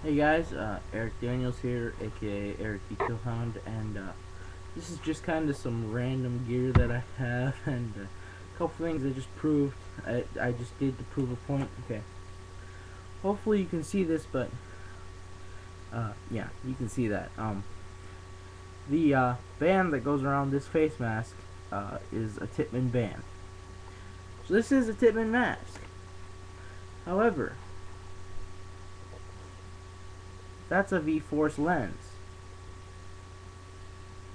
Hey guys, Eric Daniels here, aka Eric the Kill Hound, and this is just kind of some random gear that I have, and a couple things I just proved. I just did to prove a point. Okay, hopefully you can see this, but yeah, you can see that. The band that goes around this face mask is a Tippmann band. So this is a Tippmann mask. However, that's a V-Force lens.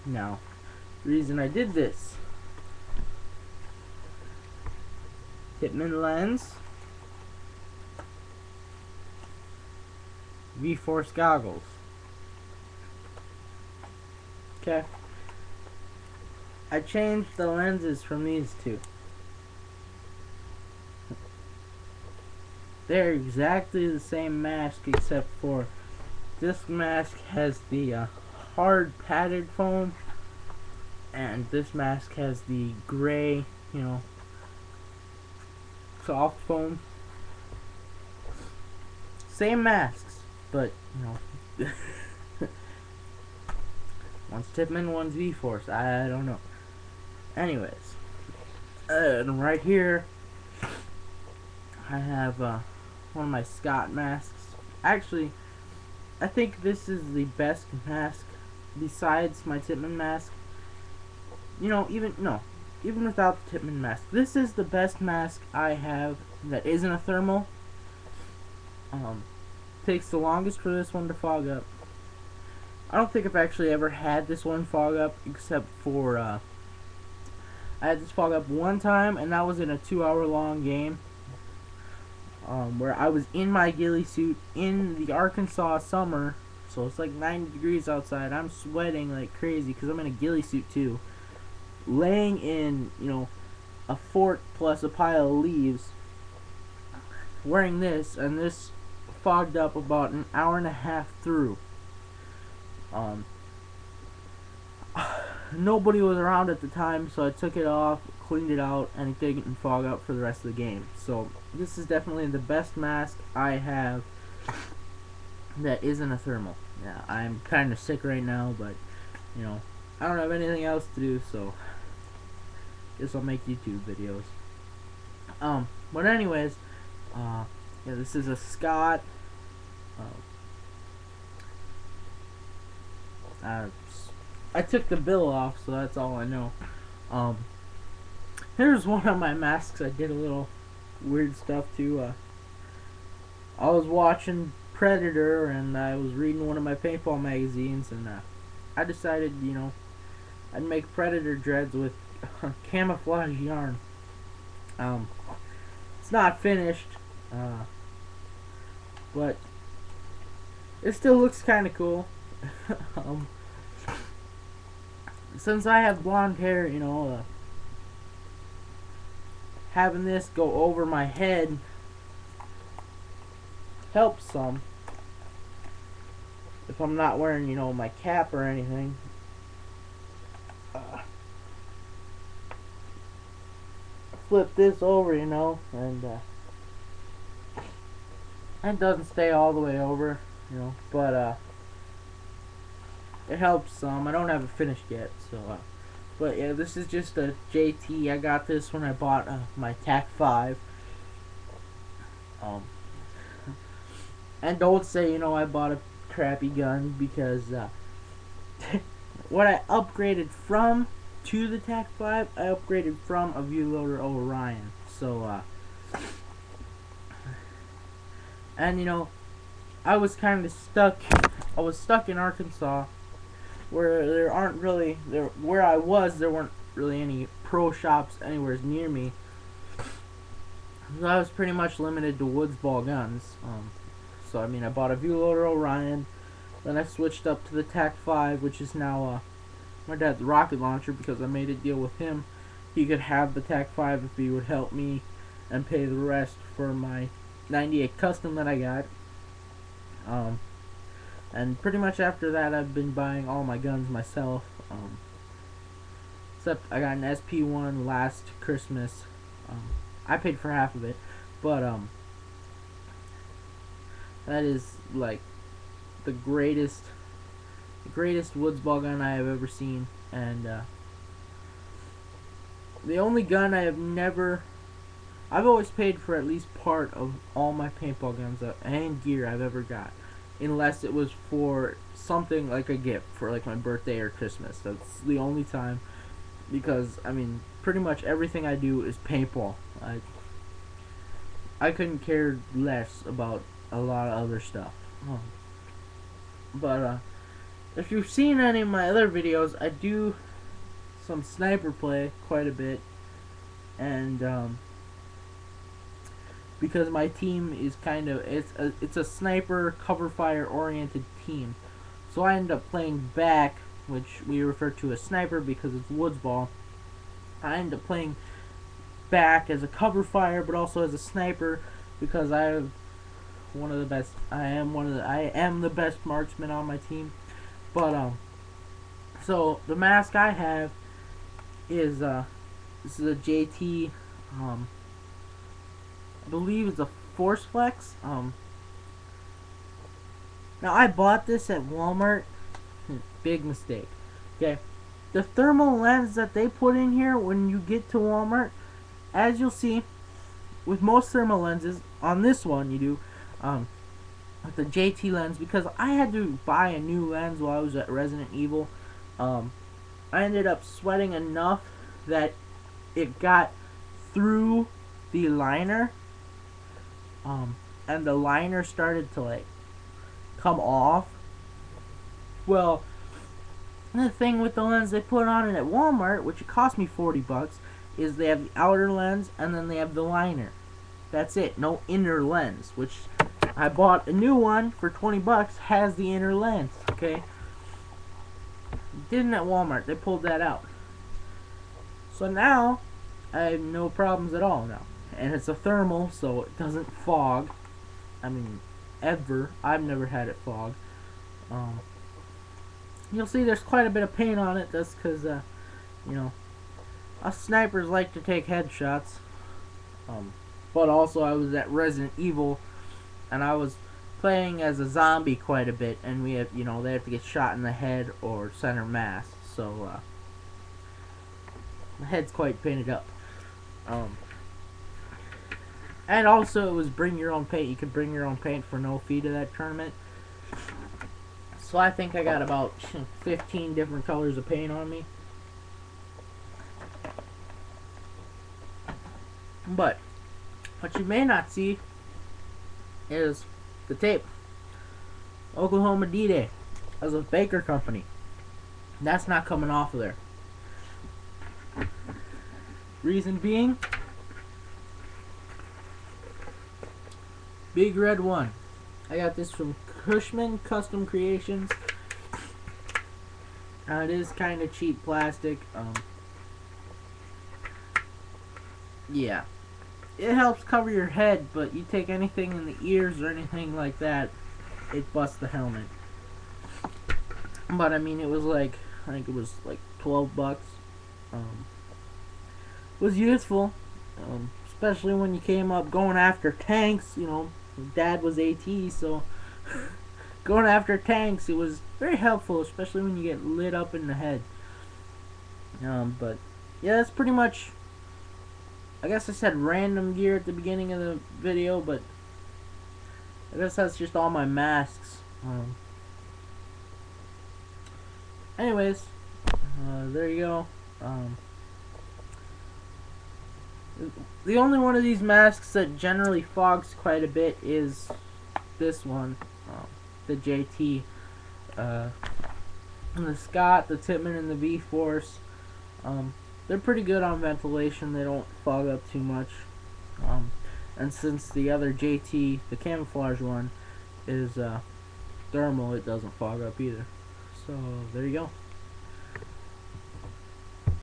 Now, the reason I did this, Tippmann lens, V-Force goggles. Okay. I changed the lenses from these two. They're exactly the same mask, except for this mask has the hard padded foam, and this mask has the gray, soft foam. Same masks, but one's Tippmann, one's V-Force. I don't know. Anyways, and right here I have one of my Scott masks. Actually, I think this is the best mask besides my Tippmann mask. Even without the Tippmann mask, this is the best mask I have that isn't a thermal. Takes the longest for this one to fog up. I don't think I've actually ever had this one fog up, except for I had this fog up one time, and that was in a 2-hour long game. Where I was in my ghillie suit in the Arkansas summer, so it's like 90 degrees outside. I'm sweating like crazy because I'm in a ghillie suit too, laying in a fort plus a pile of leaves, wearing this, and this fogged up about an hour and a half through. Nobody was around at the time, so I took it off, cleaned it out, and it didn't fog up for the rest of the game. So this is definitely the best mask I have that isn't a thermal. Yeah, I'm kind of sick right now, but I don't have anything else to do, so guess I'll make YouTube videos. But anyways, yeah, this is a Scott. I took the bill off, so that's all I know. Here's one of my masks. I did a little weird stuff too. I was watching Predator, and I was reading one of my paintball magazines, and I decided, I'd make Predator dreads with camouflage yarn. It's not finished, but it still looks kind of cool. Since I have blonde hair, having this go over my head helps some. If I'm not wearing, my cap or anything. Flip this over, and it doesn't stay all the way over, but it helps some. I don't have it finished yet, so but yeah, this is just a JT. I got this when I bought my TAC 5. And don't say I bought a crappy gun, because what I upgraded from to the TAC 5, I upgraded from a view loader Orion. So and I was kind of stuck. I was stuck in Arkansas, where there weren't really any pro shops anywhere near me. So I was pretty much limited to woods ball guns. So I bought a view loader Orion, then I switched up to the TAC 5, which is now my dad's rocket launcher, because I made a deal with him. He could have the TAC 5 if he would help me and pay the rest for my 98 custom that I got. And pretty much after that, I've been buying all my guns myself. Except I got an SP1 last Christmas. I paid for half of it, but that is like the greatest woods ball gun I have ever seen, and the only gun I've always paid for at least part of all my paintball guns and gear I've ever got, unless it was for something like a gift for like my birthday or Christmas. That's the only time, because I mean pretty much everything I do is paintball. I couldn't care less about a lot of other stuff. But if you've seen any of my other videos, I do some sniper play quite a bit, and because my team is it's a sniper cover fire oriented team, so I end up playing back, which we refer to as sniper because it's woods ball. I end up playing back as a cover fire, but also as a sniper because I have one of the best. I am the best marksman on my team. But so the mask I have is this is a JT. I believe it's a Force Flex. Now I bought this at Walmart. Big mistake. Okay, the thermal lens that they put in here when you get to Walmart, as you'll see, with most thermal lenses, on this one you do, with the JT lens, because I had to buy a new lens while I was at Resident Evil. I ended up sweating enough that it got through the liner, and the liner started to like come off. Well, the thing with the lens they put on it at Walmart, which it cost me $40, is they have the outer lens and then they have the liner. That's it, no inner lens, which I bought a new one for $20, has the inner lens. Okay, didn't at Walmart, they pulled that out. So now I have no problems at all now, and it's a thermal, so it doesn't fog. I mean, ever. I've never had it fog. You'll see there's quite a bit of paint on it. That's because you know, us snipers like to take headshots. But also I was at Resident Evil, and I was playing as a zombie quite a bit, and we have, you know, they have to get shot in the head or center mass, so my head's quite painted up. And also it was bring your own paint. You could bring your own paint for no fee to that tournament. So I think I got about 15 different colors of paint on me. But what you may not see is the tape. Oklahoma D-Day as a Baker company. That's not coming off of there. Reason being, Big Red One. I got this from Cushman Custom Creations. It is kind of cheap plastic. Yeah, it helps cover your head, but you take anything in the ears or anything like that, it busts the helmet. But I mean, it was like, I think it was like $12. It was useful, especially when you came up going after tanks. You know, Dad was AT, so going after tanks, it was very helpful, especially when you get lit up in the head. But yeah, that's pretty much, I guess I said random gear at the beginning of the video, but I guess that's just all my masks. Anyways, there you go. The only one of these masks that generally fogs quite a bit is this one, the JT. And the Scott, the Tippmann, and the V-Force, they're pretty good on ventilation. They don't fog up too much. And since the other JT, the camouflage one, is thermal, it doesn't fog up either. So there you go.